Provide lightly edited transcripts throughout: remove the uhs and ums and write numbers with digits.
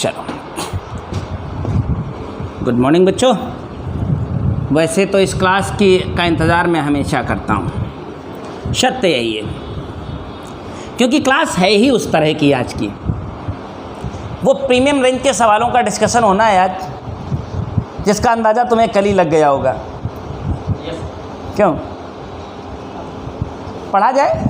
चलो, good morning बच्चों। वैसे तो इस क्लास का इंतज़ार मैं हमेशा करता हूँ, शर्त यही है क्योंकि क्लास है ही उस तरह की आज की। वो प्रीमियम रेंज के सवालों का डिस्कशन होना है आज, जिसका अंदाज़ा तुम्हें कल ही लग गया होगा। क्यों? पढ़ा जाए,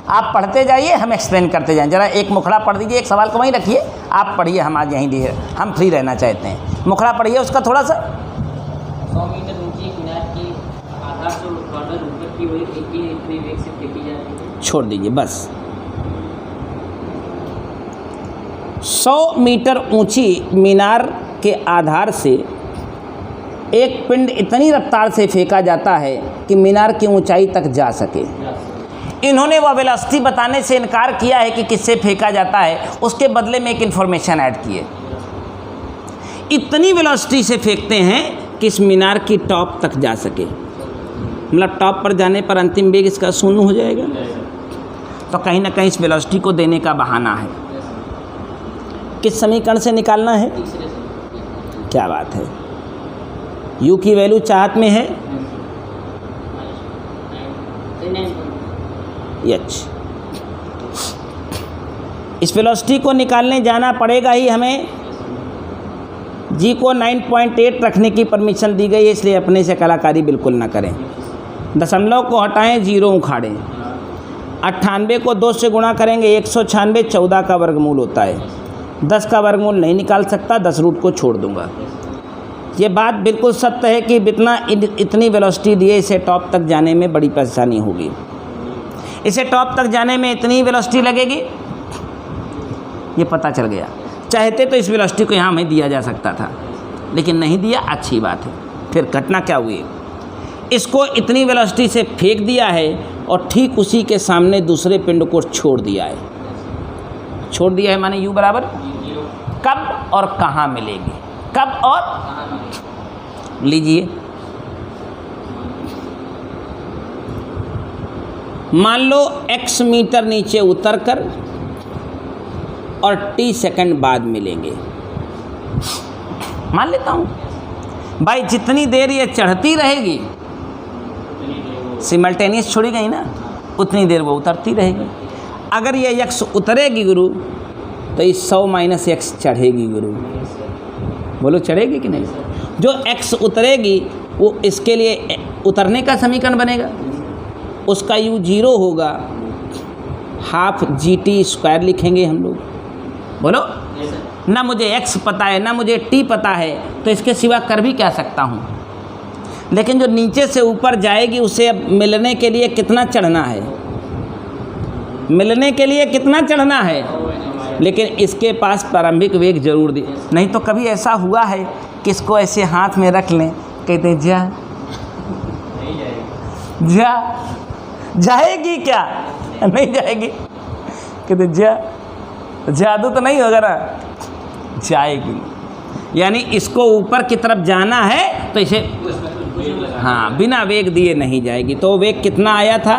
आप पढ़ते जाइए, हम एक्सप्लेन करते जाएं। ज़रा एक मुखड़ा पढ़ दीजिए, एक सवाल को वहीं रखिए, आप पढ़िए, हम आज यहीं दिए, हम फ्री रहना चाहते हैं। मुखड़ा पढ़िए उसका थोड़ा सा। 100 मीटर ऊंची मीनार की आधार से उत्पादन ऊपर की ओर इतने वेग से फेंकी जाती है। छोड़ दीजिए बस। 100 मीटर ऊंची मीनार के आधार से एक पिंड इतनी रफ्तार से फेंका जाता है कि मीनार की ऊंचाई तक जा सके। इन्होंने वह वेलोसिटी बताने से इनकार किया है कि किससे फेंका जाता है, उसके बदले में एक इन्फॉर्मेशन ऐड की है। इतनी वेलोसिटी से फेंकते हैं कि इस मीनार की टॉप तक जा सके, मतलब टॉप पर जाने पर अंतिम वेग इसका 0 हो जाएगा। तो कहीं ना कहीं इस वेलोसिटी को देने का बहाना है। किस समीकरण से निकालना है? क्या बात है, u की वैल्यू चाहत में है h। इस वेलोसिटी को निकालने जाना पड़ेगा ही हमें। g को 9.8 रखने की परमिशन दी गई है, इसलिए अपने से कलाकारी बिल्कुल ना करें। दशमलव को हटाएं, 0 उखाड़ें। 98 को 2 से गुणा करेंगे 196, 14 का वर्गमूल होता है। 10 का वर्गमूल नहीं निकाल सकता, 10 रूट को छोड़ दूंगा। ये बात बिल्कुल सत्य है कि इतनी वेलोसिटी दिए इसे टॉप तक जाने में बड़ी परेशानी होगी। इसे टॉप तक जाने में इतनी वेलोसिटी लगेगी, ये पता चल गया। चाहते तो इस वेलोसिटी को यहाँ में दिया जा सकता था, लेकिन नहीं दिया, अच्छी बात है। फिर घटना क्या हुई? इसको इतनी वेलोसिटी से फेंक दिया है और ठीक उसी के सामने दूसरे पिंड को छोड़ दिया है। छोड़ दिया है माने u बराबर कब और कहाँ मिलेगी? कब और लीजिए, मान लो x मीटर नीचे उतरकर और t सेकंड बाद मिलेंगे। मान लेता हूँ भाई, जितनी देर ये चढ़ती रहेगी, सिमल्टेनियस छोड़ी गई ना, उतनी देर वो उतरती रहेगी। अगर ये x उतरेगी गुरु, तो ये 100 - x चढ़ेगी गुरु। बोलो चढ़ेगी कि नहीं? जो x उतरेगी वो इसके लिए उतरने का समीकरण बनेगा, उसका u 0 होगा, हाफ GT² लिखेंगे हम लोग। बोलो, ना मुझे x पता है ना मुझे t पता है, तो इसके सिवा कर भी क्या सकता हूँ। लेकिन जो नीचे से ऊपर जाएगी उसे अब मिलने के लिए कितना चढ़ना है, मिलने के लिए कितना चढ़ना है, लेकिन इसके पास प्रारंभिक वेग जरूर दी। नहीं तो कभी ऐसा हुआ है कि इसको ऐसे हाथ में रख लें, कहते हैं जा जा, जाएगी क्या? नहीं जाएगी। कहते जा, जादू तो नहीं होगा ना, जाएगी। यानी इसको ऊपर की तरफ जाना है तो इसे हाँ बिना वेग दिए नहीं जाएगी। तो वेग कितना आया था?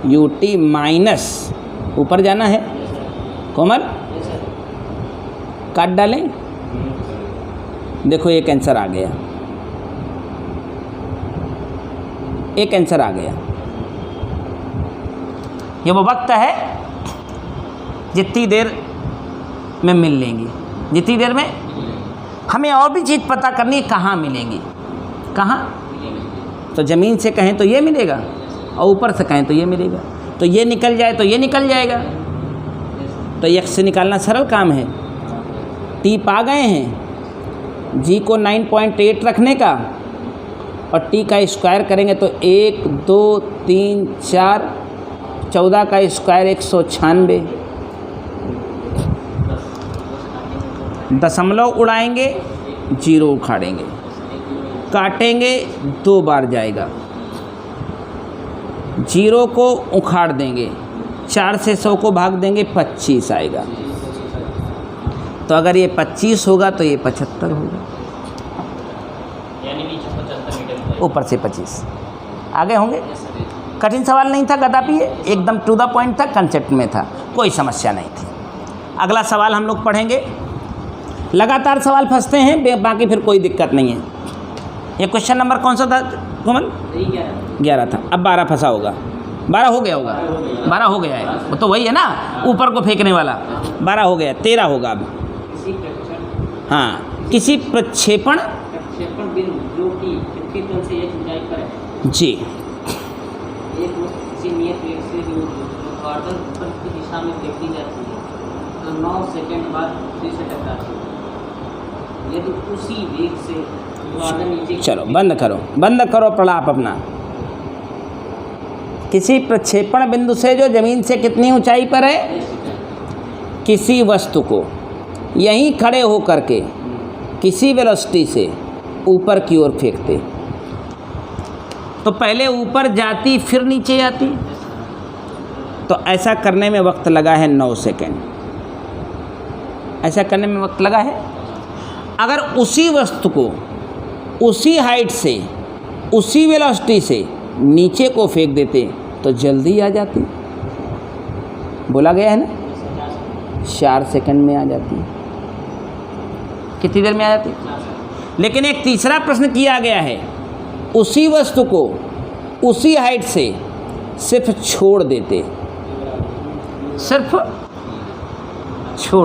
ut माइनस ऊपर जाना है। कोमल काट डालें, देखो एक आंसर आ गया, एक आंसर आ गया। ये वो वक्त है जितनी देर में मिल लेंगी, जितनी देर में हमें और भी चीज़ पता करनी है, कहाँ मिलेंगी, कहाँ। तो ज़मीन से कहें तो ये मिलेगा और ऊपर से कहें तो ये मिलेगा, तो ये निकल जाए तो ये निकल जाएगा। तो x से निकालना सरल काम है। t पा गए हैं, g को 9.8 रखने का और t का स्क्वायर करेंगे तो 1 2 3 4, 14 का स्क्वायर 196। दशमलव उड़ाएंगे, 0 उखाड़ेंगे, काटेंगे 2 बार जाएगा, 0 को उखाड़ देंगे, 4 से 100 को भाग देंगे, 25 आएगा। तो अगर ये 25 होगा तो ये 75 होगा, यानी नीचे 75 मीटर ऊपर से 25। आगे होंगे। कठिन सवाल नहीं था कदापि, ये एकदम टू द पॉइंट था, कंसेप्ट में था, कोई समस्या नहीं थी। अगला सवाल हम लोग पढ़ेंगे। लगातार सवाल फंसते हैं, बाकी फिर कोई दिक्कत नहीं है। ये क्वेश्चन नंबर कौन सा था कोमल? 11 था। अब 12 फंसा होगा, 12 हो गया होगा, 12 हो गया है, वो तो वही है ना, ऊपर को फेंकने वाला। 12 हो गया, 13 होगा अब। हाँ, किसी प्रक्षेपण बिंदु जो कि पृथ्वी तल से एक ऊंचाई पर है जी, एक वस्तु किसी नियत वेग से जो ऊर्ध्वाधर ऊपर की दिशा में फेंकी जाती है तो 9 सेकंड बाद पृथ्वी से टकराती है। यदि उसी वेग से ऊर्ध्वाधर नीचे चलो बंद करो प्रलाप अपना। किसी प्रक्षेपण बिंदु से जो जमीन से कितनी ऊंचाई पर है, किसी वस्तु को यहीं खड़े होकर के किसी वेलोसिटी से ऊपर की ओर फेंकते, तो पहले ऊपर जाती फिर नीचे आती, तो ऐसा करने में वक्त लगा है 9 सेकंड। ऐसा करने में वक्त लगा है। अगर उसी वस्तु को उसी हाइट से उसी वेलोसिटी से नीचे को फेंक देते तो जल्दी आ जाती। बोला गया है ना, 4 सेकंड में आ जाती। कितनी देर में आ जाती? लेकिन एक तीसरा प्रश्न किया गया है, उसी वस्तु को उसी हाइट से सिर्फ छोड़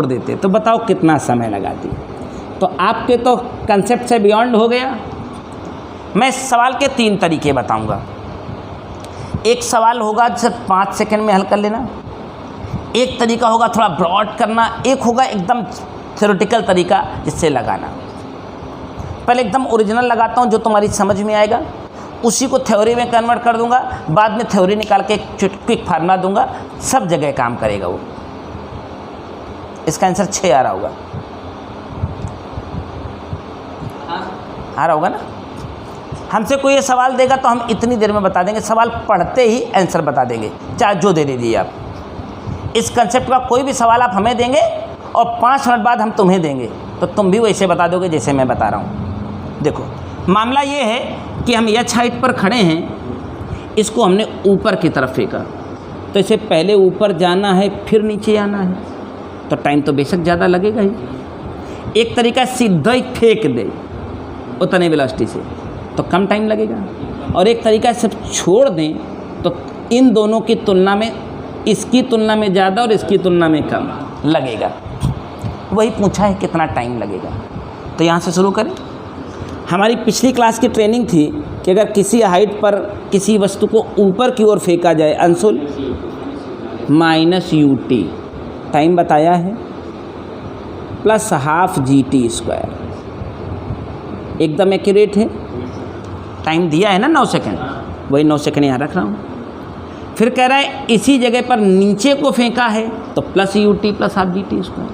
देते, तो बताओ कितना समय लगाती। तो आपके तो कंसेप्ट से बियॉन्ड हो गया। मैं इस सवाल के 3 तरीके बताऊंगा। एक सवाल होगा सिर्फ 5 सेकंड में हल कर लेना, एक तरीका होगा थोड़ा ब्रॉड करना, एक होगा एकदम थ्योरेटिकल तरीका जिससे लगाना। पहले एकदम ओरिजिनल लगाता हूँ जो तुम्हारी समझ में आएगा, उसी को थ्योरी में कन्वर्ट कर दूंगा, बाद में थ्योरी निकाल के क्विक फार्मूला दूंगा, सब जगह काम करेगा वो। इसका आंसर 6 आ रहा होगा, आ रहा होगा ना। हमसे कोई ये सवाल देगा तो हम इतनी देर में बता देंगे, सवाल पढ़ते ही आंसर बता देंगे, चाहे जो दे दीजिए आप। इस कंसेप्ट का कोई भी सवाल आप हमें देंगे और 5 मिनट बाद हम तुम्हें देंगे, तो तुम भी वैसे बता दोगे जैसे मैं बता रहा हूँ। देखो, मामला ये है कि हम एच हाइट पर खड़े हैं, इसको हमने ऊपर की तरफ फेंका, तो इसे पहले ऊपर जाना है फिर नीचे आना है, तो टाइम तो बेशक ज़्यादा लगेगा ही। एक तरीका सीधा ही फेंक दे उतने वेलोसिटी से, तो कम टाइम लगेगा, और एक तरीका सिर्फ छोड़ दें तो इन दोनों की तुलना में, इसकी तुलना में ज़्यादा और इसकी तुलना में कम लगेगा। वही पूछा है कितना टाइम लगेगा। तो यहाँ से शुरू करें। हमारी पिछली क्लास की ट्रेनिंग थी कि अगर किसी हाइट पर किसी वस्तु को ऊपर की ओर फेंका जाए, अंशुल -ut टाइम बताया है, +12 GT², एकदम एक्यूरेट है। टाइम दिया है ना 9 सेकंड, वही 9 सेकंड यहाँ रख रहा हूँ। फिर कह रहा है इसी जगह पर नीचे को फेंका है तो +ut +12 GT²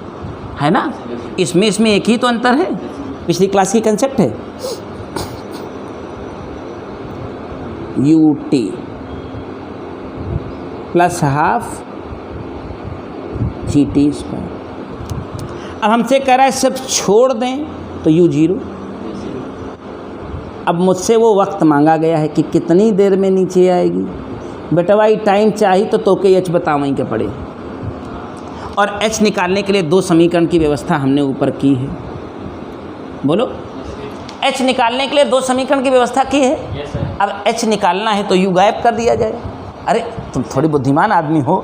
है ना। इसमें एक ही तो अंतर है, पिछली क्लास की कंसेप्ट है। ut +12 GT²। अब हमसे कह रहा है सिर्फ छोड़ दें तो u0। अब मुझसे वो वक्त मांगा गया है कि कितनी देर में नीचे आएगी। बेटा भाई टाइम चाहिए तो तोके एच बतावहीं के पड़े, और एच निकालने के लिए 2 समीकरण की व्यवस्था हमने ऊपर की है। बोलो, एच निकालने के लिए 2 समीकरण की व्यवस्था की है। अब एच निकालना है तो यू गायब कर दिया जाए। अरे तुम थोड़ी बुद्धिमान आदमी हो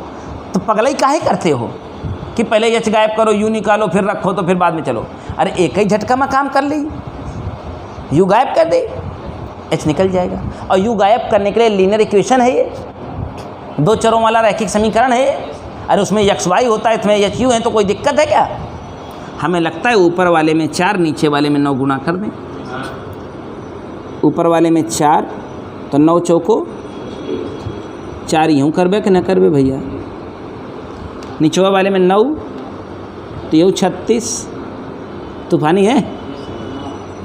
तो पगलाई काहे करते हो कि पहले एच गायब करो, यू निकालो, फिर रखो, तो फिर बाद में चलो। अरे एक ही झटका में काम कर ली, यू गायब कर दे, एच निकल जाएगा। और यू गायब करने के लिए लीनियर इक्वेशन है, ये 2 चरों वाला रैखिक समीकरण है। अरे उसमें एक्स वाई होता है, इसमें एच यू है, तो कोई दिक्कत है क्या? हमें लगता है ऊपर वाले में 4, नीचे वाले में 9 गुना कर दें। ऊपर वाले में 4 तो 9 चौको 4 यूँ करबे कि न करबे भैया। निचवा वाले में 9 तो यूँ 36। तूफानी है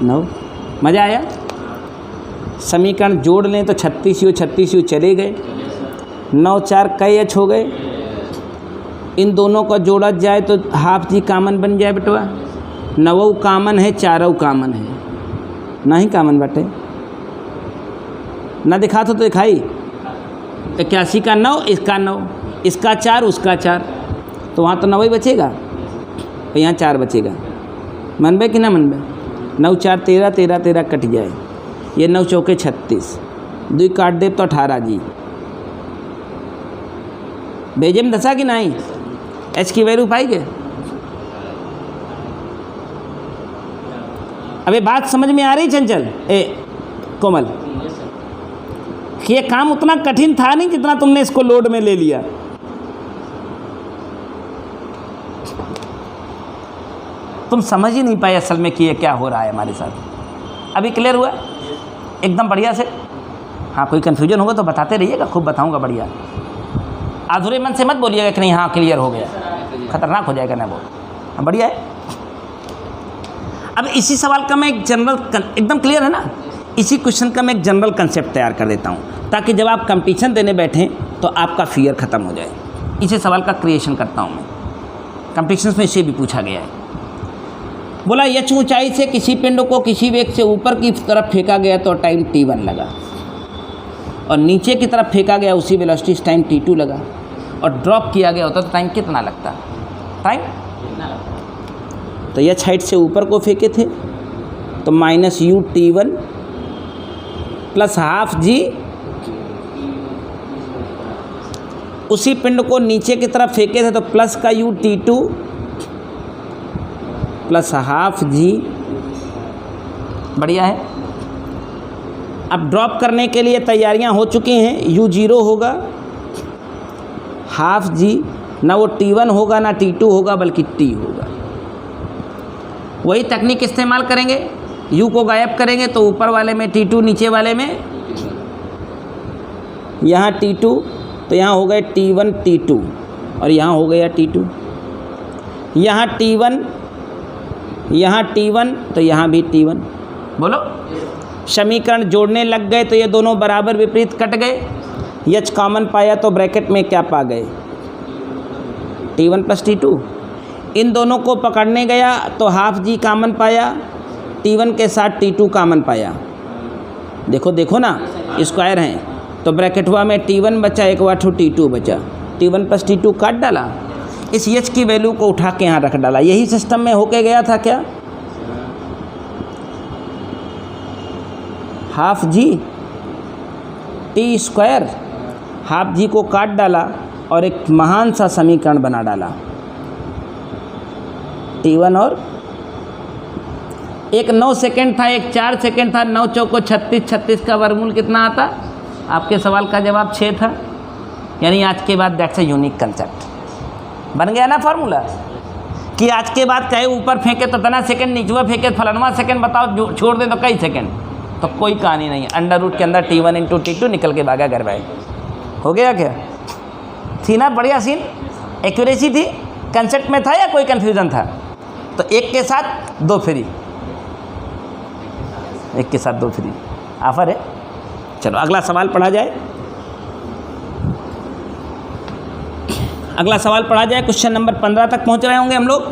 9। मज़ा आया? समीकरण जोड़ लें तो 36 यू चले गए। 9 4 कई एच हो गए। इन दोनों का जोड़ा जाए तो हाफ जी कामन बन जाए बेटवा। 9 कामन है, 4 कामन है, नहीं कामन बटे ना दिखा तो दिखाई। 81 का 9, इसका 9, इसका 4, उसका 4, तो वहाँ तो 9 ही बचेगा। तो यहाँ 4 बचेगा। मनबे कि ना मनबे? 9 4 13, 13 13 कट जाए, ये 9 चौके 36, 2 काट दे तो 18 जी। भेजे में दसा कि नहीं? एच की वैल्यू पाई गए? अबे बात समझ में आ रही चंचल ए कोमल? कि ये काम उतना कठिन था नहीं जितना तुमने इसको लोड में ले लिया। तुम समझ ही नहीं पाए असल में कि ये क्या हो रहा है हमारे साथ। अभी क्लियर हुआ एकदम बढ़िया से? हाँ, कोई कन्फ्यूजन होगा तो बताते रहिएगा, खूब बताऊंगा बढ़िया। अधूरे मन से मत बोलिएगा कि नहीं हाँ क्लियर हो गया, खतरनाक हो जाएगा ना वो। हाँ बढ़िया है। अब इसी सवाल का मैं एक जनरल, एकदम क्लियर है ना, इसी क्वेश्चन का मैं एक जनरल कंसेप्ट तैयार कर देता हूँ ताकि जब आप कंपटीशन देने बैठें तो आपका फियर ख़त्म हो जाए। इसी सवाल का क्रिएशन करता हूँ मैं, कंपटीशन में इसे भी पूछा गया है। बोला यच ऊंचाई से किसी पिंड को किसी वेग से ऊपर की तरफ फेंका गया तो टाइम t1 लगा, और नीचे की तरफ फेंका गया उसी वेलोसिटी से टाइम t2 लगा, और ड्रॉप किया गया होता तो टाइम कितना लगता? टाइम तो यच हाइट से ऊपर को फेंके थे तो -u t1 प्लस हाफ जी, उसी पिंड को नीचे की तरफ फेंके थे तो प्लस का u t2 प्लस हाफ जी। बढ़िया है। अब ड्रॉप करने के लिए तैयारियां हो चुकी हैं। u0 होगा हाफ जी, ना वो t1 होगा ना t2 होगा बल्कि t होगा। वही तकनीक इस्तेमाल करेंगे, u को गायब करेंगे तो ऊपर वाले में t2, नीचे वाले में यहाँ t2, तो यहाँ हो गए t1 t2 और यहाँ हो गया t2। यहाँ t1, यहाँ t1 तो यहाँ भी t1। बोलो, समीकरण जोड़ने लग गए तो ये दोनों बराबर विपरीत कट गए। यच कॉमन पाया तो ब्रैकेट में क्या पा गए? t1 plus t2। इन दोनों को पकड़ने गया तो हाफ जी कॉमन पाया, t1 के साथ t2 कॉमन पाया। देखो देखो ना, स्क्वायर हैं तो ब्रैकेटवा में t1 बचा, एक वाठो t2 बचा, t1 प्लस t2 काट डाला, इस h की वैल्यू को उठा के यहाँ रख डाला। यही सिस्टम में होके गया था क्या? Half G T square, half G को काट डाला और एक महान सा समीकरण बना डाला t1 और एक 9 सेकेंड था, एक 4 सेकेंड था, 9 चौको 36, 36 का वर्गमूल कितना आता? आपके सवाल का जवाब 6 था। यानी आज के बाद दैट्स ए यूनिक कंसेप्ट। बन गया ना फार्मूला कि आज के बाद चाहे ऊपर फेंके तो तना सेकंड, नीचवा फेंके फलानवा सेकंड, बताओ छोड़ दे तो कई सेकंड, तो कोई कहानी नहीं। अंडर रूट के अंदर t1 इंटू t2 निकल के भागा घर भाई। हो गया क्या? थी ना बढ़िया सीन? एक्यूरेसी थी? कंसेप्ट में था या कोई कन्फ्यूज़न था? तो एक के साथ 2 फ्री, एक के साथ 2 फ्री ऑफर है। चलो अगला सवाल पढ़ा जाए। अगला सवाल पढ़ा जाए। क्वेश्चन नंबर 15 तक पहुंच रहे होंगे हम लोग।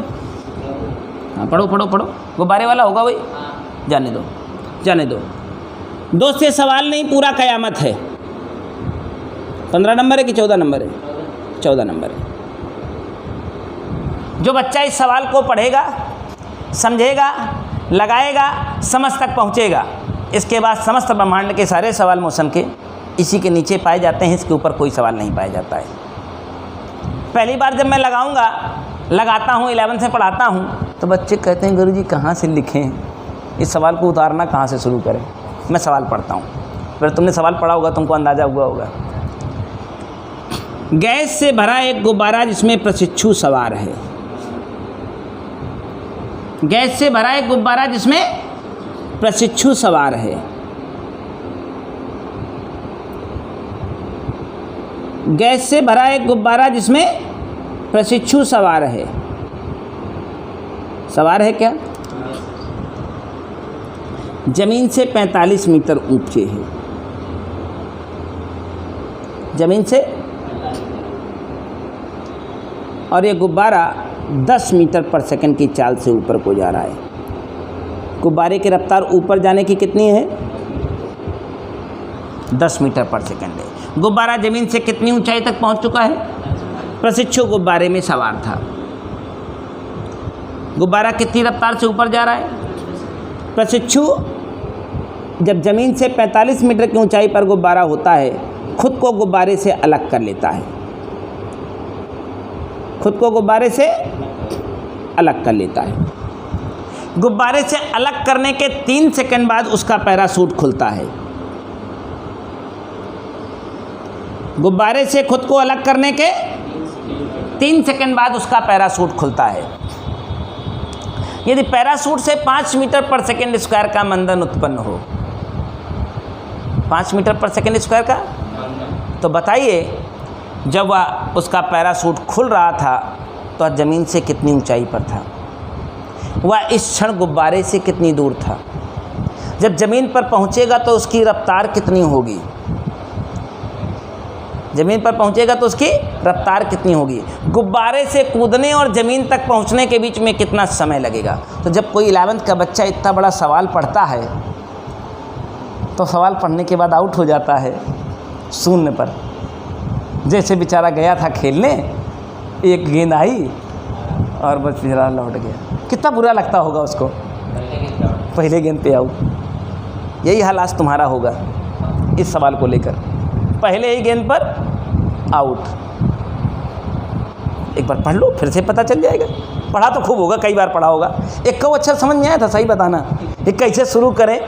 हाँ पढ़ो पढ़ो पढ़ो, गुब्बारे वाला होगा वही, जाने दो जाने दो। दोस्त ये सवाल नहीं, पूरा कयामत है। 15 नंबर है कि 14 नंबर है? 14 नंबर है। जो बच्चा इस सवाल को पढ़ेगा, समझेगा, लगाएगा, समझ तक पहुँचेगा, इसके बाद समस्त ब्रह्मांड के सारे सवाल मौसम के इसी के नीचे पाए जाते हैं, इसके ऊपर कोई सवाल नहीं पाया जाता है। पहली बार जब मैं लगाता हूँ 11 से पढ़ाता हूँ तो बच्चे कहते हैं गुरुजी कहाँ से लिखें, इस सवाल को उतारना कहाँ से शुरू करें। मैं सवाल पढ़ता हूँ, फिर तुमने सवाल पढ़ा होगा, तुमको अंदाज़ा हुआ होगा। गैस से भरा एक गुब्बारा जिसमें प्रशिक्षु सवार है। गैस से भरा एक गुब्बारा जिसमें प्रशिक्षु सवार है। गैस से भरा एक गुब्बारा जिसमें प्रशिक्षु सवार है। सवार है क्या? जमीन से 45 मीटर ऊंचे है। जमीन से, और ये गुब्बारा 10 मीटर पर सेकंड की चाल से ऊपर को जा रहा है। गुब्बारे की रफ्तार ऊपर जाने की कितनी है? 10 मीटर पर सेकंड है। गुब्बारा ज़मीन से कितनी ऊंचाई तक पहुंच चुका है? प्रशिक्षु गुब्बारे में सवार था। गुब्बारा कितनी रफ्तार से ऊपर जा रहा है? प्रशिक्षु जब ज़मीन से 45 मीटर की ऊंचाई पर गुब्बारा होता है, खुद को गुब्बारे से अलग कर लेता है, खुद को गुब्बारे से अलग कर लेता है। गुब्बारे से अलग करने के 3 सेकंड बाद उसका पैराशूट खुलता है। गुब्बारे से खुद को अलग करने के 3 सेकंड बाद उसका पैराशूट खुलता है। यदि पैराशूट से 5 मीटर पर सेकंड स्क्वायर का मंदन उत्पन्न हो, 5 मीटर पर सेकंड स्क्वायर का, तो बताइए जब वह उसका पैराशूट खुल रहा था तो ज़मीन से कितनी ऊंचाई पर था? वह इस क्षण गुब्बारे से कितनी दूर था? जब ज़मीन पर पहुंचेगा तो उसकी रफ्तार कितनी होगी? ज़मीन पर पहुंचेगा तो उसकी रफ्तार कितनी होगी? गुब्बारे से कूदने और ज़मीन तक पहुंचने के बीच में कितना समय लगेगा? तो जब कोई 11th का बच्चा इतना बड़ा सवाल पढ़ता है तो सवाल पढ़ने के बाद आउट हो जाता है शून्य पर। जैसे बेचारा गया था खेलने, एक गेंद आई और बस बेचारा लौट गया। कितना बुरा लगता होगा उसको, पहले गेंद पे आउट। यही हाल आज तुम्हारा होगा इस सवाल को लेकर, पहले ही गेंद पर आउट। एक बार पढ़ लो, फिर से पता चल जाएगा। पढ़ा तो खूब होगा, कई बार पढ़ा होगा। एक को अच्छा समझ में आया था? सही बताना, ये कैसे शुरू करें,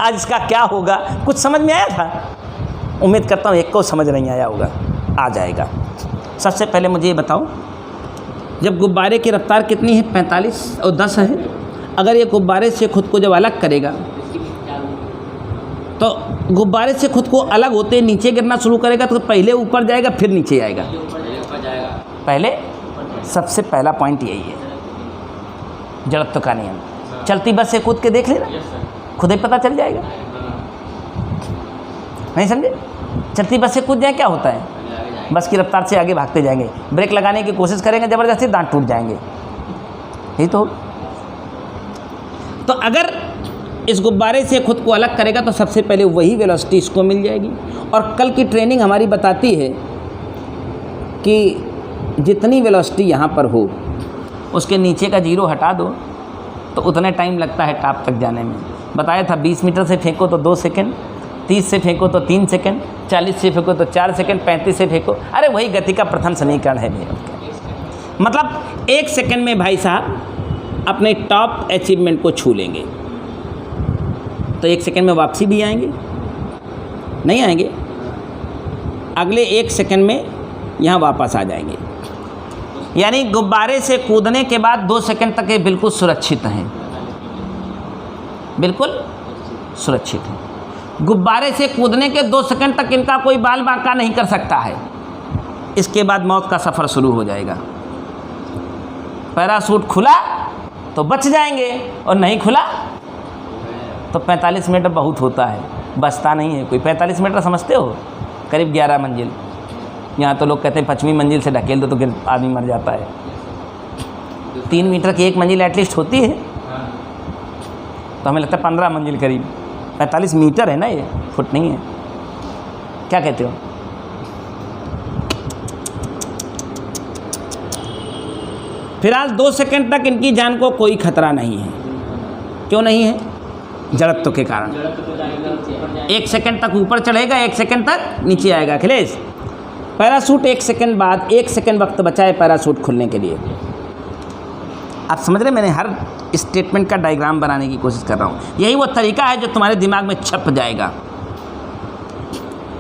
आज इसका क्या होगा, कुछ समझ में आया था? उम्मीद करता हूँ एक को समझ नहीं आया होगा, आ जाएगा। सबसे पहले मुझे ये बताओ, जब गुब्बारे की रफ्तार कितनी है? 45 और 10 है। अगर ये गुब्बारे से खुद को जब अलग करेगा तो गुब्बारे से खुद को अलग होते नीचे गिरना शुरू करेगा, तो पहले ऊपर जाएगा फिर नीचे आएगा। पहले सबसे पहला पॉइंट यही है, जड़त्व का नियम। चलती बस से कूद के देख लेना, खुद ही पता चल जाएगा। नहीं समझे? चलती बस से कूद जाए क्या होता है? बस की रफ्तार से आगे भागते जाएंगे, ब्रेक लगाने की कोशिश करेंगे ज़बरदस्ती, दांत टूट जाएंगे। यही तो अगर इस गुब्बारे से खुद को अलग करेगा तो सबसे पहले वही वेलोसिटी इसको मिल जाएगी। और कल की ट्रेनिंग हमारी बताती है कि जितनी वेलोसिटी यहाँ पर हो उसके नीचे का 0 हटा दो तो उतना टाइम लगता है टॉप तक जाने में। बताया था 20 मीटर से फेंको तो 2 सेकंड, 30 से फेंको तो 3 सेकंड, 40 से फेंको तो 4 सेकंड, 35 से फेंको, अरे वही गति का प्रथम समीकरण है भैया। मतलब 1 सेकंड में भाई साहब अपने टॉप अचीवमेंट को छू लेंगे। तो 1 सेकंड में वापसी भी आएंगे? नहीं आएंगे, अगले 1 सेकंड में यहाँ वापस आ जाएंगे। यानी गुब्बारे से कूदने के बाद 2 सेकंड तक ये बिल्कुल सुरक्षित हैं, बिल्कुल सुरक्षित हैं। गुब्बारे से कूदने के 2 सेकंड तक इनका कोई बाल बांका नहीं कर सकता है। इसके बाद मौत का सफ़र शुरू हो जाएगा। पैराशूट खुला तो बच जाएंगे और नहीं खुला तो 45 मीटर बहुत होता है, बचता नहीं है कोई। 45 मीटर समझते हो? करीब 11 मंजिल। यहाँ तो लोग कहते हैं 5वीं मंजिल से ढकेल दो तो फिर आदमी मर जाता है। 3 मीटर की 1 मंजिल एटलीस्ट होती है, तो हमें लगता है 15 मंजिल करीब। 45 मीटर है ना, ये फुट नहीं है। क्या कहते हो? फिलहाल 2 सेकंड तक इनकी जान को कोई खतरा नहीं है। क्यों नहीं है? जड़त्व के कारण। 1 सेकंड तक ऊपर चढ़ेगा, 1 सेकंड तक नीचे आएगा। अखिलेश, पैराशूट 1 सेकंड बाद 1 सेकंड वक्त बचा है पैराशूट खुलने के लिए। आप समझ रहे? मैंने हर स्टेटमेंट का डायग्राम बनाने की कोशिश कर रहा हूँ। यही वो तरीका है जो तुम्हारे दिमाग में छप जाएगा।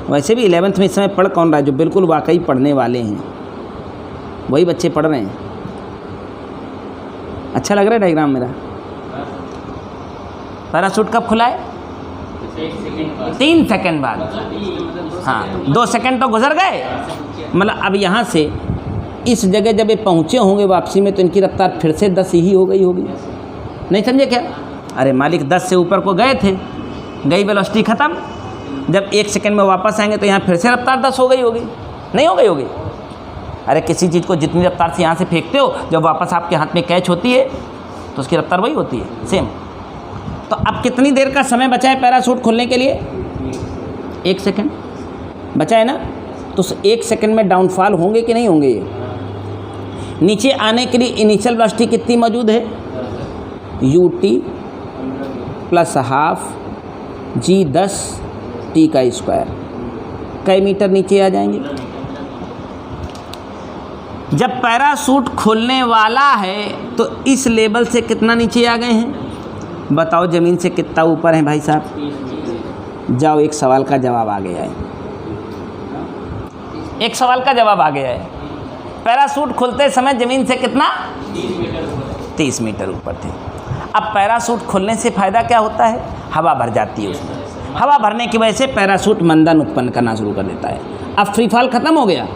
वैसे भी 11th में इस समय पढ़ कौन रहा है? जो बिल्कुल वाकई पढ़ने वाले हैं वही बच्चे पढ़ रहे हैं। अच्छा लग रहा है डायग्राम मेरा? पैराशूट कब खुला है? 3 सेकंड बाद। हाँ, 2 सेकंड तो गुजर गए। मतलब अब यहाँ से इस जगह जब ये पहुँचे होंगे वापसी में तो इनकी रफ्तार फिर से 10 ही हो गई होगी। नहीं समझे क्या? अरे मालिक 10 से ऊपर को गए थे, गई वेलोसिटी ख़त्म। जब 1 सेकंड में वापस आएंगे तो यहाँ फिर से रफ्तार 10 हो गई होगी। नहीं हो गई होगी? अरे किसी चीज़ को जितनी रफ्तार से यहाँ से फेंकते हो, जब वापस आपके हाथ में कैच होती है तो उसकी रफ्तार वही होती है, सेम। तो अब कितनी देर का समय बचा है पैराशूट खुलने के लिए? 1 सेकंड बचा है ना। तो 1 सेकंड में डाउनफॉल होंगे कि नहीं होंगे? नीचे आने के लिए इनिशियल वेलोसिटी कितनी मौजूद है? ut plus half g10 t का स्क्वायर। कई मीटर नीचे आ जाएंगे? जब पैराशूट खुलने वाला है तो इस लेवल से कितना नीचे आ गए हैं? बताओ ज़मीन से कितना ऊपर है भाई साहब? जाओ, एक सवाल का जवाब आ गया है। एक सवाल का जवाब आ गया है। पैराशूट खुलते समय ज़मीन से कितना? 30 मीटर ऊपर थे। अब पैराशूट खुलने से फ़ायदा क्या होता है? हवा भर जाती है उसमें। हवा भरने की वजह से पैराशूट मंदन उत्पन्न करना शुरू कर देता है। अब फ्री फॉल ख़त्म हो गया।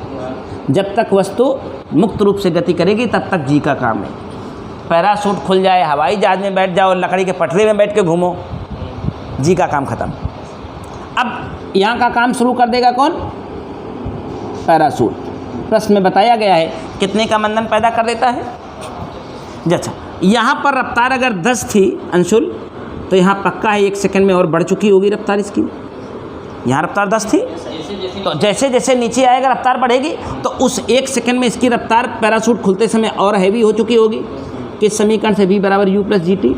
जब तक वस्तु मुक्त रूप से गति करेगी तब तक जी का काम है। पैराशूट खुल जाए, हवाई जहाज में बैठ जाओ, लकड़ी के पटरे में बैठ के घूमो, जी का काम ख़त्म। अब यहाँ का काम शुरू कर देगा कौन? पैराशूट। प्रश्न में बताया गया है कितने का मंदन पैदा कर देता है। अच्छा, यहाँ पर रफ्तार अगर 10 थी अंशुल, तो यहाँ पक्का है 1 सेकंड में और बढ़ चुकी होगी रफ्तार इसकी। यहाँ रफ्तार 10 थी, तो जैसे जैसे नीचे आएगा रफ्तार बढ़ेगी, तो उस 1 सेकंड में इसकी रफ्तार पैराशूट खुलते समय और हैवी हो चुकी होगी। किस समीकरण से? v बराबर u प्लस जी टी।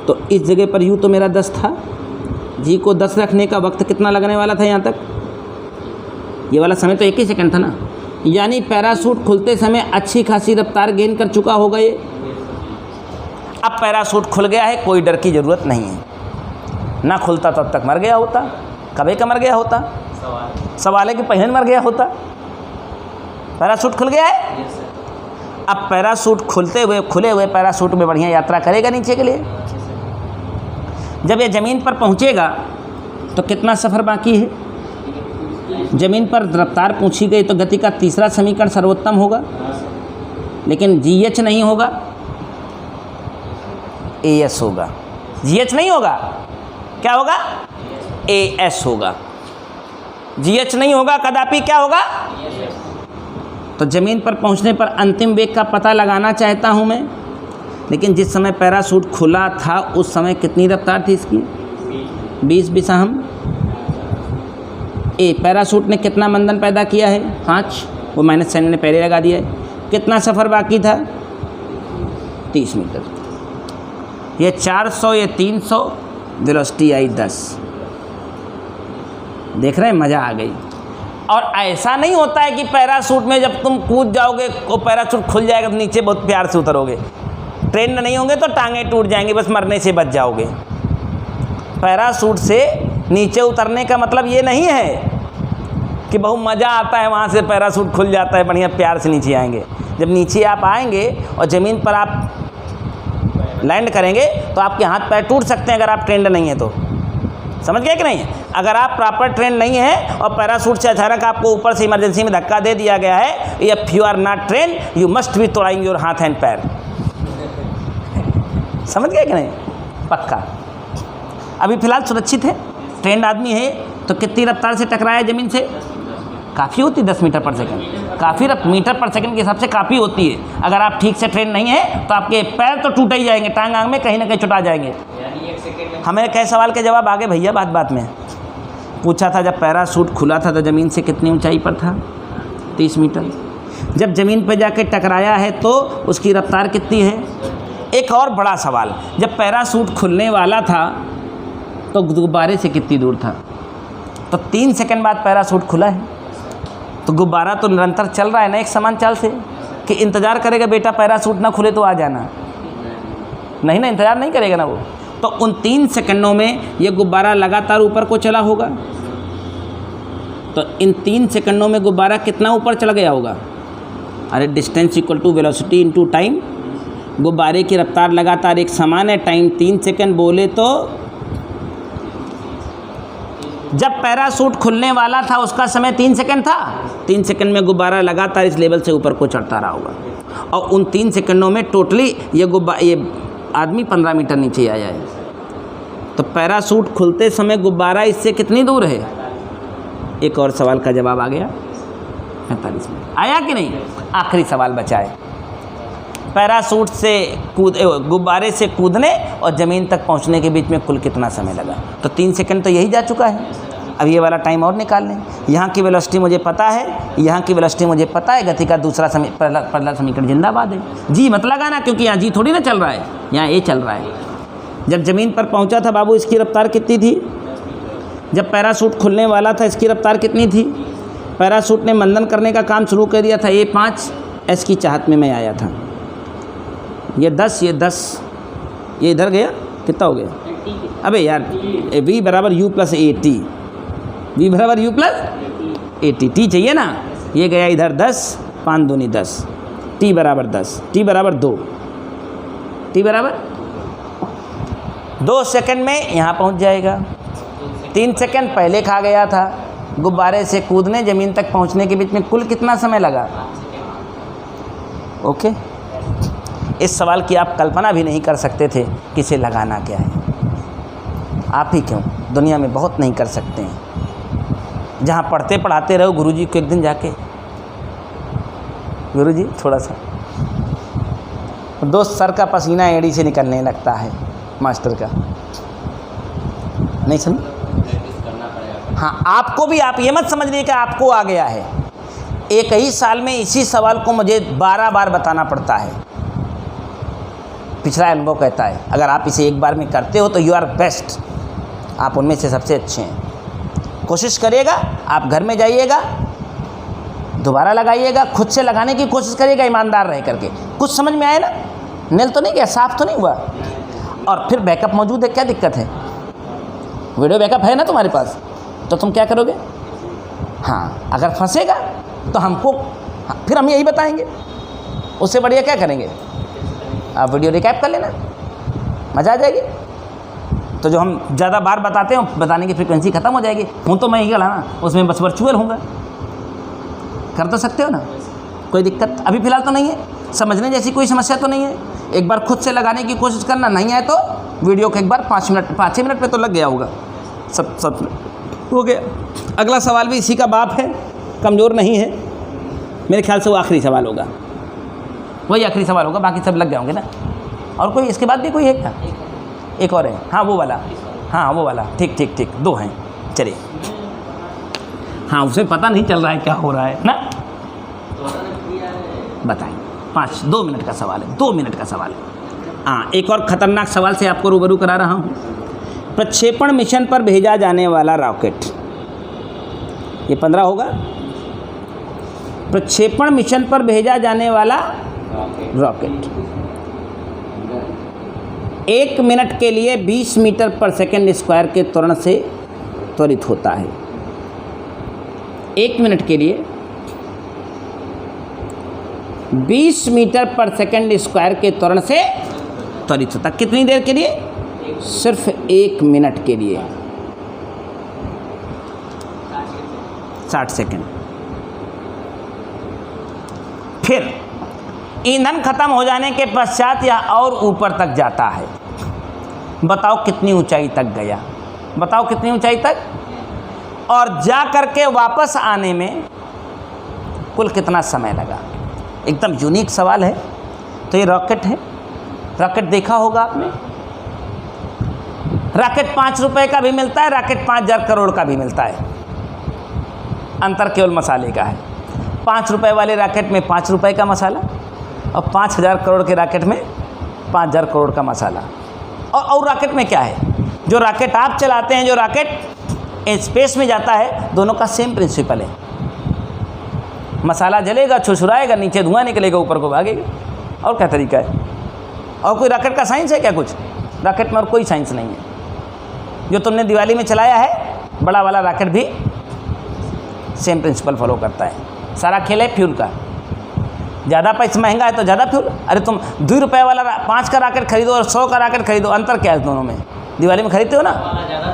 तो इस जगह पर u तो मेरा 10 था, g को 10 रखने का वक्त कितना लगने वाला था यहाँ तक? ये वाला समय तो 1 ही सेकंड था ना। यानी पैराशूट खुलते समय अच्छी खासी रफ्तार गेन कर चुका होगा ये। अब पैराशूट खुल गया है, कोई डर की ज़रूरत नहीं है। ना खुलता तब तक मर गया होता। कभी का मर गया होता? सवाल है कि पहले मर गया होता। पैराशूट खुल गया है। अब पैराशूट खुले हुए पैराशूट में बढ़िया यात्रा करेगा नीचे के लिए। जब ये ज़मीन पर पहुंचेगा तो कितना सफ़र बाकी है? ज़मीन पर रफ्तार पूछी गई तो गति का तीसरा समीकरण सर्वोत्तम होगा, लेकिन GH नहीं होगा, AS होगा। GH नहीं होगा, क्या होगा? AS होगा। GH नहीं होगा, कदापि क्या होगा? तो ज़मीन पर पहुंचने पर अंतिम वेग का पता लगाना चाहता हूं मैं, लेकिन जिस समय पैराशूट खुला था उस समय कितनी रफ्तार थी इसकी? 20 बिसाहम ए। पैराशूट ने कितना मंदन पैदा किया है? 5। वो माइनस साइन ने पहले लगा दिया है। कितना सफ़र बाकी था? 30 मीटर। ये 400, ये 300, वेलोसिटी आई 10। देख रहे हैं, मज़ा आ गई। और ऐसा नहीं होता है कि पैराशूट में जब तुम कूद जाओगे वो पैराशूट खुल जाएगा तो नीचे बहुत प्यार से उतरोगे। ट्रेंड नहीं होंगे तो टांगें टूट जाएंगी, बस मरने से बच जाओगे। पैराशूट से नीचे उतरने का मतलब ये नहीं है कि बहुत मज़ा आता है, वहाँ से पैराशूट खुल जाता है, बढ़िया प्यार से नीचे आएंगे। जब नीचे आप आएंगे और ज़मीन पर आप लैंड करेंगे तो आपके हाथ पैर टूट सकते हैं अगर आप ट्रेंड नहीं है तो। समझ गए कि नहीं? अगर आप प्रॉपर ट्रेंड नहीं है और पैराशूट से अचानक आपको ऊपर से इमरजेंसी में धक्का दे दिया गया है, if you are not train you must be तोड़ाएंगे योर हाथ एंड पैर। समझ गए कि नहीं? पक्का। अभी फ़िलहाल सुरक्षित है, ट्रेंड आदमी है तो कितनी रफ्तार से टकराया ज़मीन से? काफ़ी होती है 10 मीटर पर सेकंड। काफ़ी मीटर पर सेकंड के हिसाब से काफ़ी होती है। अगर आप ठीक से ट्रेन नहीं है तो आपके पैर तो टूट ही जाएंगे, टांग आंग में कहीं ना कहीं चुटा जाएंगे। हमें कई सवाल के जवाब आगे भैया बात में पूछा था। जब पैराशूट खुला था तो ज़मीन से कितनी ऊंचाई पर था? 30 मीटर। जब ज़मीन पर जाके टकराया है तो उसकी रफ्तार कितनी है? एक और बड़ा सवाल, जब पैराशूट खुलने वाला था तो गुब्बारे से कितनी दूर था? तो 3 सेकंड बाद पैराशूट खुला है तो गुब्बारा तो निरंतर चल रहा है ना एक समान चाल से, कि इंतज़ार करेगा बेटा पैराशूट ना खुले तो आ जाना? नहीं ना, इंतज़ार नहीं करेगा ना वो। तो उन 3 सेकंडों में ये गुब्बारा लगातार ऊपर को चला होगा। तो इन 3 सेकंडों में गुब्बारा कितना ऊपर चला गया होगा? अरे distance equal to velocity into time. गुब्बारे की रफ्तार लगातार एक समान है, टाइम 3 सेकंड बोले तो जब पैराशूट खुलने वाला था उसका समय 3 सेकंड था। 3 सेकंड में गुब्बारा लगातार इस लेवल से ऊपर को चढ़ता रहा होगा और उन 3 सेकंडों में टोटली ये आदमी 15 मीटर नीचे आया है। तो पैराशूट खुलते समय गुब्बारा इससे कितनी दूर है? एक और सवाल का जवाब आ गया 45 मिनट। आया कि नहीं? आखिरी सवाल बचा है। पैराशूट से गुब्बारे से कूदने और ज़मीन तक पहुंचने के बीच में कुल कितना समय लगा? तो 3 सेकंड तो यही जा चुका है। अब ये वाला टाइम और निकाल लें। यहाँ की वेलोसिटी मुझे पता है, यहाँ की वेलोसिटी मुझे पता है, गति का दूसरा पहला समीकरण जिंदाबाद है। जी मत लगाना क्योंकि यहाँ जी थोड़ी ना चल रहा है, यहाँ ए चल रहा है। जब ज़मीन पर पहुंचा था बाबू इसकी रफ्तार कितनी थी? जब पैराशूट खुलने वाला था इसकी रफ्तार कितनी थी? पैराशूट ने मंदन करने का काम शुरू कर दिया था, ये 5 एस की चाहत में मैं आया था। ये 10, ये 10, ये इधर गया, कितना हो गया? अबे यार, v बराबर u plus A T, v बराबर u plus A T, T चाहिए ना। ये गया इधर 10, 5 दूनी 10, t बराबर 10, t बराबर 2, t बराबर 2 सेकंड में यहाँ पहुँच जाएगा। 3 सेकंड पहले खा गया था। गुब्बारे से कूदने ज़मीन तक पहुँचने के बीच में कुल कितना समय लगा? ओके। इस सवाल की आप कल्पना भी नहीं कर सकते थे कि इसे लगाना क्या है। आप ही क्यों, दुनिया में बहुत नहीं कर सकते हैं। जहाँ पढ़ते पढ़ाते रहो गुरुजी को एक दिन जाके, गुरुजी थोड़ा सा, दोस्त सर का पसीना एड़ी से निकलने लगता है मास्टर का, नहीं समझ? हाँ, आपको भी, आप ये मत समझिए कि आपको आ गया है। एक ही साल में इसी सवाल को मुझे 12 बार बताना पड़ता है। पिछला अनुभव कहता है अगर आप इसे एक बार में करते हो तो यू आर बेस्ट, आप उनमें से सबसे अच्छे हैं। कोशिश करिएगा, आप घर में जाइएगा, दोबारा लगाइएगा, खुद से लगाने की कोशिश करिएगा ईमानदार रह करके। कुछ समझ में आया ना? नेल तो नहीं गया, साफ तो नहीं हुआ? और फिर बैकअप मौजूद है, क्या दिक्कत है? वीडियो बैकअप है ना तुम्हारे पास, तो तुम क्या करोगे? हाँ, अगर फंसेगा तो हमको, फिर हम यही बताएंगे, उससे बढ़िया क्या करेंगे? आप वीडियो रिकैप कर लेना, मज़ा आ जाएगी। तो जो हम ज़्यादा बार बताते हैं बताने की फ्रीक्वेंसी ख़त्म हो जाएगी। हूँ तो मैं ही गला ना, उसमें बस वर्चुअल हूँगा। कर तो सकते हो ना, कोई दिक्कत अभी फ़िलहाल तो नहीं है। समझने जैसी कोई समस्या तो नहीं है। एक बार खुद से लगाने की कोशिश करना, नहीं आए तो वीडियो को एक बार 5-6 मिनट में तो लग गया होगा, सब हो गया। अगला सवाल भी इसी का बाप है, कमज़ोर नहीं है। मेरे ख्याल से वो आखिरी सवाल होगा, वही आखिरी सवाल होगा, बाकी सब लग जाओगे ना। और कोई इसके बाद भी कोई है क्या? एक और है, हाँ वो वाला, हाँ वो वाला, ठीक ठीक ठीक, 2 हैं, चलिए। हाँ, उसे पता नहीं चल रहा है क्या हो रहा है ना, बताएं। 2 मिनट का सवाल है, 2 मिनट का सवाल है। हाँ, एक और ख़तरनाक सवाल से आपको रूबरू करा रहा हूँ। प्रक्षेपण मिशन पर भेजा जाने वाला रॉकेट, ये 15 होगा। प्रक्षेपण मिशन पर भेजा जाने वाला रॉकेट 1 मिनट के लिए 20 मीटर पर सेकंड स्क्वायर के त्वरण से त्वरित होता है। 1 मिनट के लिए 20 मीटर पर सेकंड स्क्वायर के त्वरण से त्वरित होता है। कितनी देर के लिए? सिर्फ 1 मिनट के लिए, 60 सेकंड। फिर ईंधन खत्म हो जाने के पश्चात यह और ऊपर तक जाता है। बताओ कितनी ऊंचाई तक गया? बताओ कितनी ऊंचाई तक? और जा करके वापस आने में कुल कितना समय लगा? एकदम यूनिक सवाल है। तो ये रॉकेट है, रॉकेट देखा होगा आपने। रॉकेट 5 रुपए का भी मिलता है, रॉकेट 5000 करोड़ का भी मिलता है। अंतर केवल मसाले का है। 5 रुपए वाले रॉकेट में 5 रुपए का मसाला, और 5000 करोड़ के रॉकेट में 5000 करोड़ का मसाला। और रॉकेट में क्या है? जो रॉकेट आप चलाते हैं, जो रॉकेट स्पेस में जाता है, दोनों का सेम प्रिंसिपल है। मसाला जलेगा, छुरछुराएगा, नीचे धुआं निकलेगा, ऊपर को भागेगा। और क्या तरीका है? और कोई रॉकेट का साइंस है क्या? कुछ रॉकेट में और कोई साइंस नहीं है। जो तुमने दिवाली में चलाया है, बड़ा वाला रॉकेट भी सेम प्रिंसिपल फॉलो करता है। सारा खेल है फ्यूल का। ज़्यादा पैसा महंगा है तो ज़्यादा फ्यूल। अरे तुम 2 रुपये वाला 5 का रॉकेट खरीदो और 100 का रॉकेट खरीदो, अंतर क्या है दोनों में? दिवाली में खरीदते हो ना,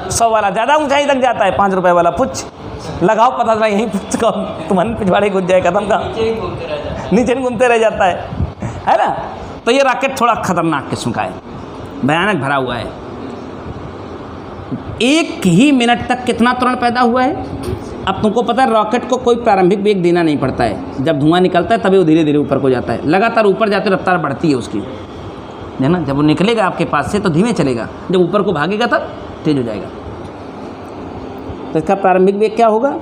100 वाला ज़्यादा ऊंचाई तक जाता है, 5 रुपये वाला पुछ लगाओ, पता चला यहीं पुछ का तुम्हारे पिछवाड़े घुस जाए, खत्म का नीचे घूमते रह जाता है ना। तो ये रॉकेट थोड़ा खतरनाक किस्म का है, भयानक भरा हुआ है। 1 ही मिनट तक कितना त्वरण पैदा हुआ है? अब तुमको पता है रॉकेट को कोई प्रारंभिक वेग देना नहीं पड़ता है। जब धुआं निकलता है तभी वो धीरे धीरे ऊपर को जाता है। लगातार ऊपर जाते रफ्तार बढ़ती है उसकी, है ना। जब वो निकलेगा आपके पास से तो धीमे चलेगा, जब ऊपर को भागेगा तब तेज हो जाएगा। तो इसका प्रारंभिक वेग क्या होगा?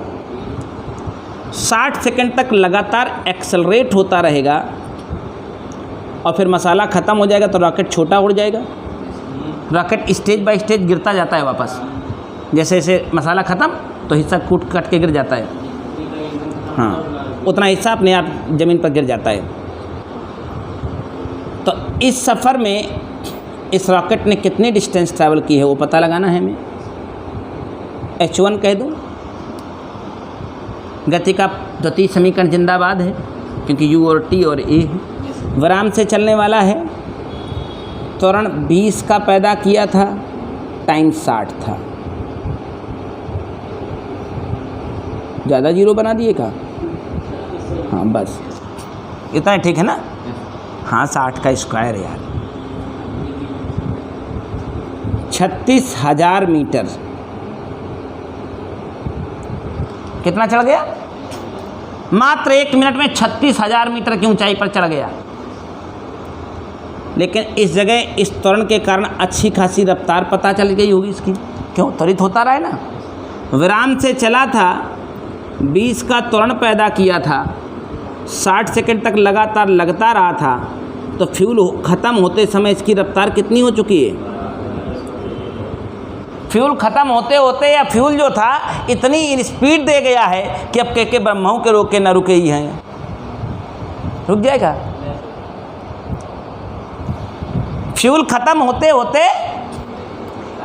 60 सेकंड तक लगातार एक्सेलरेट होता रहेगा, और फिर मसाला ख़त्म हो जाएगा तो रॉकेट छोटा उड़ जाएगा। रॉकेट स्टेज बाय स्टेज गिरता जाता है वापस, जैसे जैसे मसाला ख़त्म तो हिस्सा कूट कट के गिर जाता है, हाँ उतना हिस्सा अपने आप ज़मीन पर गिर जाता है। तो इस सफ़र में इस रॉकेट ने कितनी डिस्टेंस ट्रैवल की है वो पता लगाना है हमें। H1 कह दूँ। गति का द्वितीय समीकरण जिंदाबाद है क्योंकि U और T और A है। विराम से चलने वाला है, त्वरण 20 का पैदा किया था, टाइम 60 था। ज़्यादा जीरो बना दिए का, हाँ बस इतना ठीक है ना, हाँ 60 का स्क्वायर है यार। 36,000 मीटर कितना चढ़ गया? मात्र 1 मिनट में 36,000 मीटर की ऊंचाई पर चढ़ गया। लेकिन इस जगह इस त्वरण के कारण अच्छी खासी रफ्तार पता चल गई होगी इसकी, क्यों त्वरित होता रहा है ना। विराम से चला था, 20 का त्वरण पैदा किया था, 60 सेकंड तक लगातार लगता रहा था, तो फ्यूल ख़त्म होते समय इसकी रफ्तार कितनी हो चुकी है? फ्यूल ख़त्म होते होते या फ्यूल जो था इतनी स्पीड दे गया है कि अब के ब्रह्माओं के रोके न रुके ही हैं, रुक जाएगा। फ्यूल ख़त्म होते होते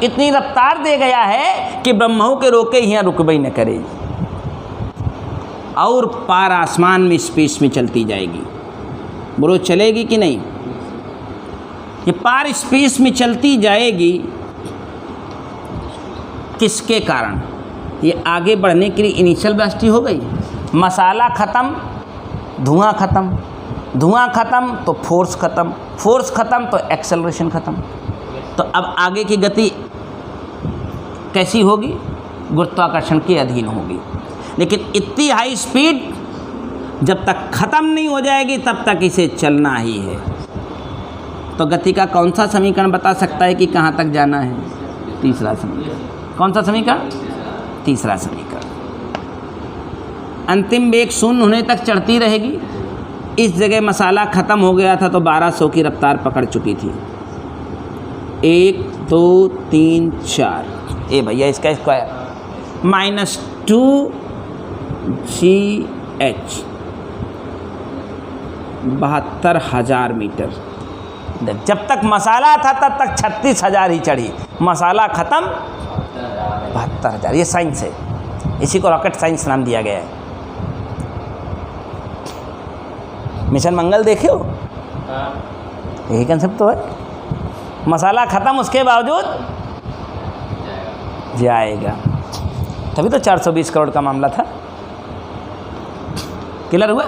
इतनी रफ्तार दे गया है कि ब्रह्माओं के रोके ही हैं, रुकबई न करेगी और पार आसमान में स्पेस में चलती जाएगी। बोलो चलेगी कि नहीं? ये पार स्पेस में चलती जाएगी किसके कारण? ये आगे बढ़ने के लिए इनिशियल वेलोसिटी हो गई, मसाला ख़त्म, धुआं ख़त्म, धुआं ख़त्म तो फोर्स ख़त्म, फोर्स ख़त्म तो एक्सेलरेशन ख़त्म। तो अब आगे की गति कैसी होगी? गुरुत्वाकर्षण के अधीन होगी। लेकिन इतनी हाई स्पीड जब तक ख़त्म नहीं हो जाएगी तब तक इसे चलना ही है। तो गति का कौन सा समीकरण बता सकता है कि कहाँ तक जाना है? तीसरा समीकरण। कौन सा समीकरण? तीसरा समीकरण। अंतिम वेग 0 होने तक चढ़ती रहेगी। इस जगह मसाला ख़त्म हो गया था तो 1200 की रफ्तार पकड़ चुकी थी। 1 2 3 4 ए भैया इसका स्क्वायर -2 GH 72,000 मीटर। जब तक मसाला था तब तक 36,000 ही चढ़ी, मसाला ख़त्म 72,000। ये साइंस है, इसी को रॉकेट साइंस नाम दिया गया है। मिशन मंगल देखे हो? यही कंसेप्ट तो है, मसाला ख़त्म उसके बावजूद जाएगा। तभी तो 420 करोड़ का मामला था। क्लियर हुआ?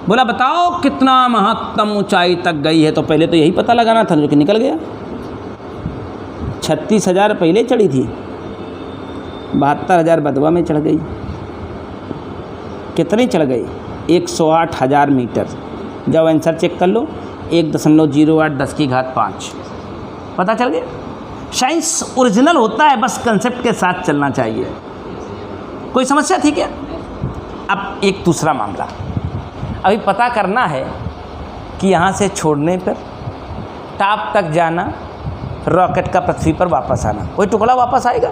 बोला बताओ कितना महत्तम ऊंचाई तक गई है, तो पहले तो यही पता लगाना था जो कि निकल गया। 36,000 पहले चढ़ी थी, 72,000 बदवा में चढ़ गई। कितनी चढ़ गई? 108,000 मीटर। जब आंसर चेक कर लो 1.08 10 की घात 5 पता चल गया। साइंस ओरिजिनल होता है, बस कंसेप्ट के साथ चलना चाहिए। कोई समस्या थी क्या? अब एक दूसरा मामला अभी पता करना है कि यहाँ से छोड़ने पर टॉप तक जाना, रॉकेट का पृथ्वी पर वापस आना, कोई टुकड़ा वापस आएगा?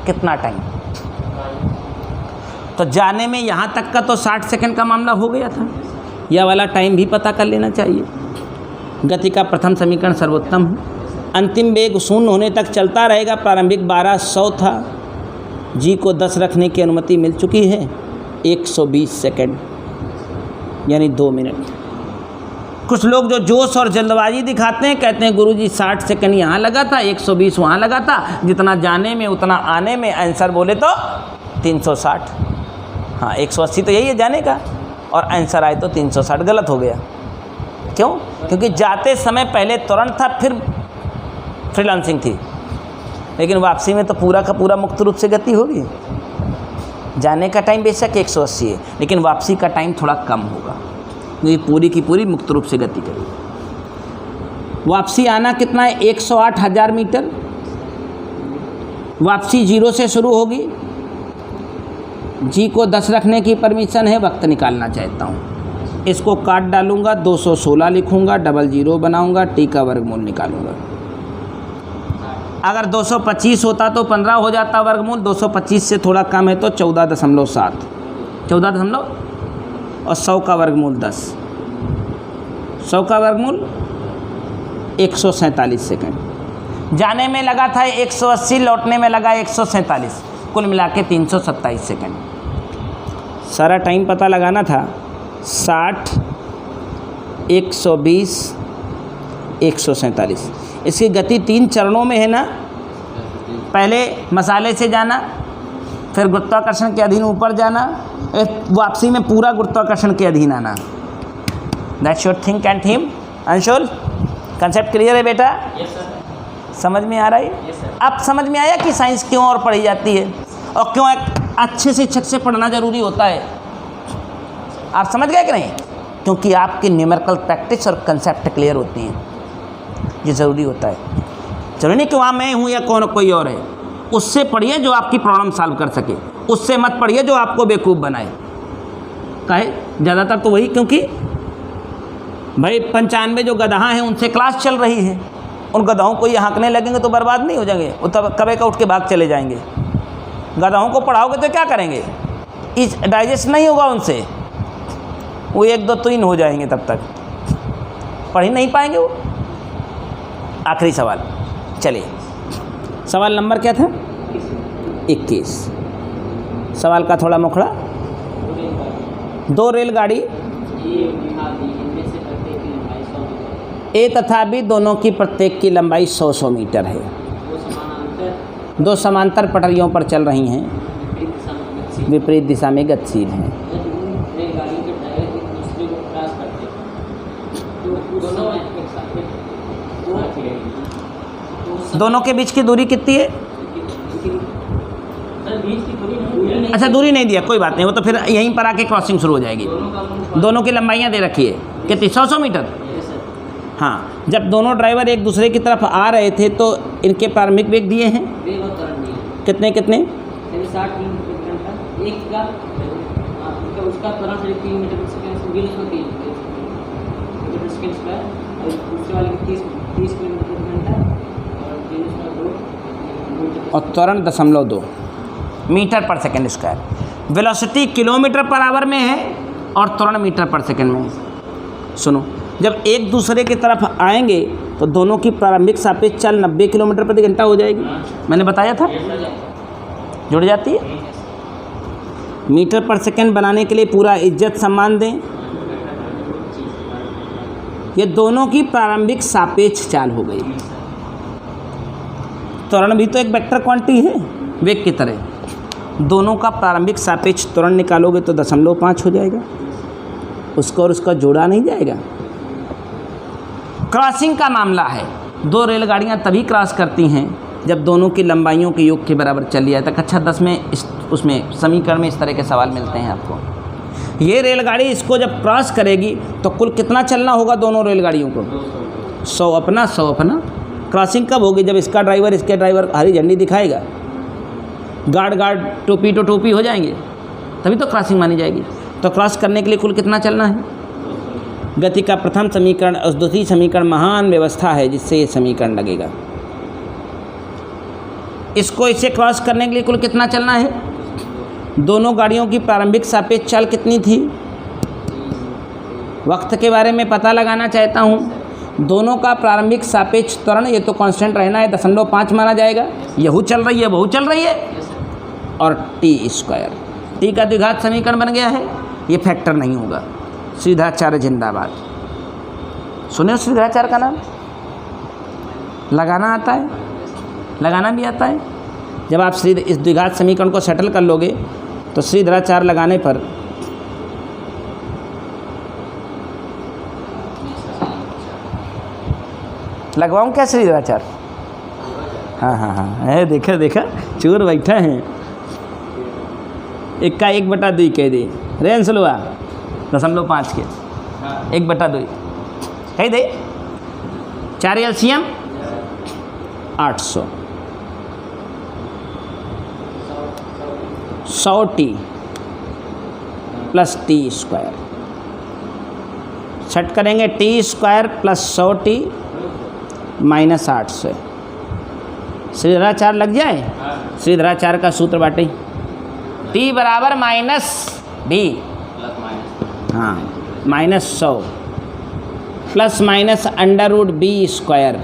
कितना टाइम? तो जाने में यहाँ तक का तो 60 सेकंड का मामला हो गया था। यह वाला टाइम भी पता कर लेना चाहिए। गति का प्रथम समीकरण सर्वोत्तम है। अंतिम वेग 0 होने तक चलता रहेगा। प्रारंभिक 1200 था, जी को 10 रखने की अनुमति मिल चुकी है। 120 सेकंड यानी 2 मिनट। कुछ लोग जो जोश और जल्दबाजी दिखाते हैं, कहते हैं गुरुजी 60 सेकंड यहाँ लगा था, 120 वहाँ लगा था, जितना जाने में उतना आने में। आंसर बोले तो 360। हाँ 180 तो यही है जाने का, और आंसर आए तो 360। गलत हो गया। क्यों? क्योंकि जाते समय पहले त्वरण था, फिर फ्रीलांसिंग थी, लेकिन वापसी में तो पूरा का पूरा मुक्त रूप से गति होगी। जाने का टाइम बेशक 180 है, लेकिन वापसी का टाइम थोड़ा कम होगा, क्योंकि पूरी की पूरी मुक्त रूप से गति करेगी। वापसी आना कितना है? 108,000 मीटर। वापसी 0 से शुरू होगी। जी को 10 रखने की परमिशन है। वक्त निकालना चाहता हूँ। इसको काट डालूंगा, 216 लिखूंगा, डबल जीरो बनाऊंगा, टी का वर्गमूल निकालूंगा। अगर 225 होता तो 15 हो जाता वर्गमूल, 225 से थोड़ा कम है तो 14.7, 14 और 100 का वर्गमूल 10, 100 का वर्गमूल 147 सेकंड। जाने में लगा था 180, लौटने में लगा 147, कुल मिला के 327 सेकंड। सारा टाइम पता लगाना था, 60, 120, 147। इसकी गति 3 चरणों में है ना। पहले मसाले से जाना, फिर गुरुत्वाकर्षण के अधीन ऊपर जाना, वापसी में पूरा गुरुत्वाकर्षण के अधीन आना। That's your think and theme. Anshul, concept clear है बेटा? Yes sir. समझ में आ रहा है? Yes sir. अब समझ में आया कि साइंस क्यों और पढ़ी जाती है और क्यों एक अच्छे शिक्षक से पढ़ना ज़रूरी होता है। आप समझ गए कि नहीं? क्योंकि आपकी न्यूमेरिकल प्रैक्टिस और कंसेप्ट क्लियर होती हैं, ये ज़रूरी होता है। जरूरी नहीं कि वहाँ मैं हूँ या कौन कोई और है। उससे पढ़िए जो आपकी प्रॉब्लम सॉल्व कर सके, उससे मत पढ़िए जो आपको बेवकूफ़ बनाए। काहे? ज़्यादातर तो वही, क्योंकि भाई 95 जो गदहा हैं उनसे क्लास चल रही है, उन गदहों को ये हाँकने लगेंगे तो बर्बाद नहीं हो जाएंगे, वो तब कभी का उठ के भाग चले जाएंगे। गदहों को पढ़ाओगे तो क्या करेंगे? इस डाइजेस्ट नहीं होगा उनसे, वो 1 2 3 हो जाएंगे, तब तक पढ़ ही नहीं पाएंगे वो। आखिरी सवाल, चलिए सवाल नंबर क्या था? 21। सवाल का थोड़ा मुखड़ा। 2 रेलगाड़ी ए तथा बी दोनों की प्रत्येक की लंबाई 100 मीटर है। 2 समांतर पटरियों पर चल रही हैं, विपरीत दिशा में गतिशील हैं। दोनों के बीच की दूरी कितनी है? अच्छा, दूरी नहीं दिया, कोई बात नहीं, वो तो फिर यहीं पर आके क्रॉसिंग शुरू हो जाएगी। दोनों की लंबाइयाँ दे रखी है, कितनी? 100 मीटर। हाँ, जब दोनों ड्राइवर एक दूसरे की तरफ आ रहे थे तो इनके प्रारंभिक वेग दिए हैं कितने कितने? 60 किलोमीटर एक का, उसका त्वरण 3 मीटर पर सेकंड, और दूसरे वाले 30 किलोमीटर पर घंटा, और त्वरण 0.2 मीटर पर second square. Velocity kilometre per hour में है और त्वरण मीटर पर सेकंड में है। सुनो, जब एक दूसरे की तरफ आएंगे तो दोनों की प्रारंभिक सापेक्ष चाल 90 किलोमीटर प्रति घंटा हो जाएगी। मैंने बताया था, जुड़ जाती है। मीटर पर सेकंड बनाने के लिए पूरा इज्जत सम्मान दें। ये दोनों की प्रारंभिक सापेक्ष चाल हो गई। त्वरण भी तो एक वेक्टर क्वांटिटी है, वेग की तरह। दोनों का प्रारंभिक सापेक्ष त्वरण निकालोगे तो 0.5 हो जाएगा, उसका और उसका जोड़ा नहीं जाएगा। क्रॉसिंग का मामला है, 2 रेलगाड़ियां तभी क्रॉस करती हैं जब दोनों की लंबाइयों के योग के बराबर चल लिया है। कक्षा 10 में उसमें समीकरण में इस तरह के सवाल मिलते हैं आपको। ये रेलगाड़ी इसको जब क्रॉस करेगी तो कुल कितना चलना होगा दोनों रेलगाड़ियों को? 100 अपना 100 अपना। क्रॉसिंग कब होगी? जब इसका ड्राइवर इसके ड्राइवर हरी झंडी दिखाएगा, गार्ड टोपी तो टोपी हो जाएंगे, तभी तो क्रॉसिंग मानी जाएगी। तो क्रॉस करने के लिए कुल कितना चलना है? गति का प्रथम समीकरण और द्वितीय समीकरण महान व्यवस्था है जिससे ये समीकरण लगेगा। इसको इसे क्रॉस करने के लिए कुल कितना चलना है? दोनों गाड़ियों की प्रारंभिक सापेक्ष चाल कितनी थी? वक्त के बारे में पता लगाना चाहता हूँ। दोनों का प्रारंभिक सापेक्ष त्वरण, ये तो कांस्टेंट रहना है, 0.5 माना जाएगा। यहू चल रही है, वहू चल रही है, और टी स्क्वायर। टी का द्विघात समीकरण बन गया है, ये फैक्टर नहीं होगा। श्रीधराचार्य जिंदाबाद। सुने श्रीधराचार्य का नाम? लगाना आता है, लगाना भी आता है। जब आप इस द्विघात समीकरण को सेटल कर लोगे तो श्रीधराचार्य लगाने पर लगवाऊँ क्या श्रीधराचार्य? हाँ हाँ हाँ, है, देखा देखा, चोर बैठा है। 1/2 कह दे रेन सलवा 0.5 के 1/2 कह दे। 4 LCM 800, 100 T plus T square. छठ करेंगे T square plus 100t minus 800। Shridharacharya लग जाए। श्रीधराचार्य का सूत्र बाटे टी बराबर माइनस भी, हाँ minus 100 plus minus under root B square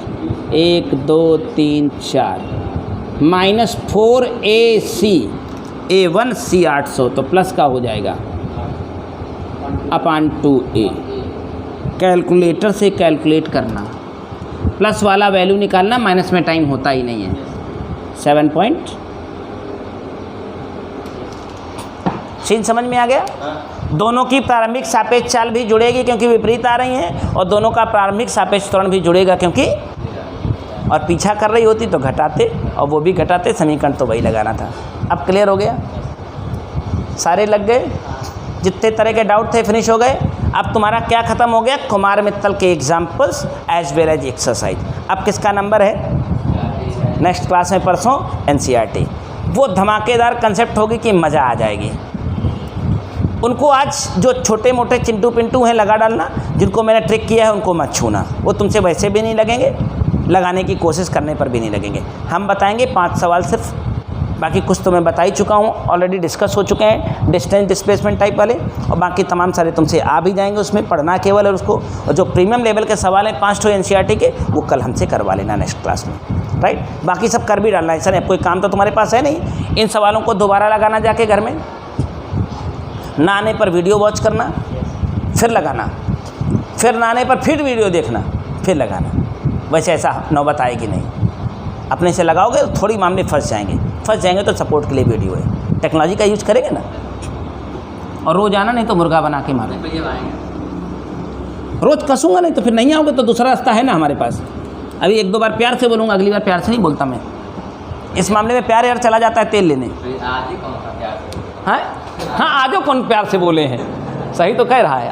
1 2 3 4 minus 4ac A1c 800 तो प्लस का हो जाएगा अपान 2a। कैलकुलेटर से कैलकुलेट करना, प्लस वाला वैल्यू निकालना, माइनस में टाइम होता ही नहीं है। 7 पॉइंट सीन समझ में आ गया। दोनों की प्रारंभिक सापेक्ष चाल भी जुड़ेगी क्योंकि विपरीत आ रही हैं, और दोनों का प्रारंभिक सापेक्ष त्वरण भी जुड़ेगा क्योंकि, और पीछा कर रही होती तो घटाते और वो भी घटाते, समीकरण तो वही लगाना था। अब क्लियर हो गया, सारे लग गए, जितने तरह के डाउट थे फिनिश हो गए। अब तुम्हारा क्या ख़त्म हो गया, कुमार मित्तल के examples as well as exercise. अब किसका नंबर है नेक्स्ट क्लास में, परसों NCERT। वो धमाकेदार कंसेप्ट होगी कि मज़ा आ जाएगी। उनको आज जो छोटे मोटे चिंटू पिंटू हैं लगा डालना, जिनको मैंने ट्रिक किया है उनको मत छूना, वो तुमसे वैसे भी नहीं लगेंगे, लगाने की कोशिश करने पर भी नहीं लगेंगे। हम बताएंगे 5 सवाल सिर्फ, बाकी कुछ तो मैं बता ही चुका हूँ, ऑलरेडी डिस्कस हो चुके हैं, डिस्टेंस डिस्प्लेसमेंट टाइप वाले, और बाकी तमाम सारे तुमसे आ भी जाएंगे, उसमें पढ़ना केवल है उसको। और जो प्रीमियम लेवल के सवाल हैं 5 ठो NCERT के, वो कल हमसे करवा लेना नेक्स्ट क्लास में, राइट। बाकी सब कर भी डालना है, सर कोई काम तो तुम्हारे पास है नहीं। इन सवालों को दोबारा लगाना जाके घर में, ना आने पर वीडियो वॉच करना, फिर लगाना, फिर ना आने पर फिर वीडियो देखना, फिर लगाना। वैसे ऐसा नौबत आएगी नहीं, अपने से लगाओगे तो थोड़ी मामले फंस जाएंगे तो सपोर्ट के लिए वीडियो है, टेक्नोलॉजी का यूज करेंगे ना। और रोज़ आना, नहीं तो मुर्गा बना के मारो। रोज़ कसूँगा नहीं तो फिर नहीं आओगे, तो दूसरा रास्ता है ना हमारे पास। अभी 1-2 बार प्यार से बोलूँगा, अगली बार प्यार से नहीं बोलता मैं। इस मामले में प्यार यार चला जाता है तेल लेने। हाँ हाँ, आजो कौन प्यार से बोले हैं, सही तो कह रहा है।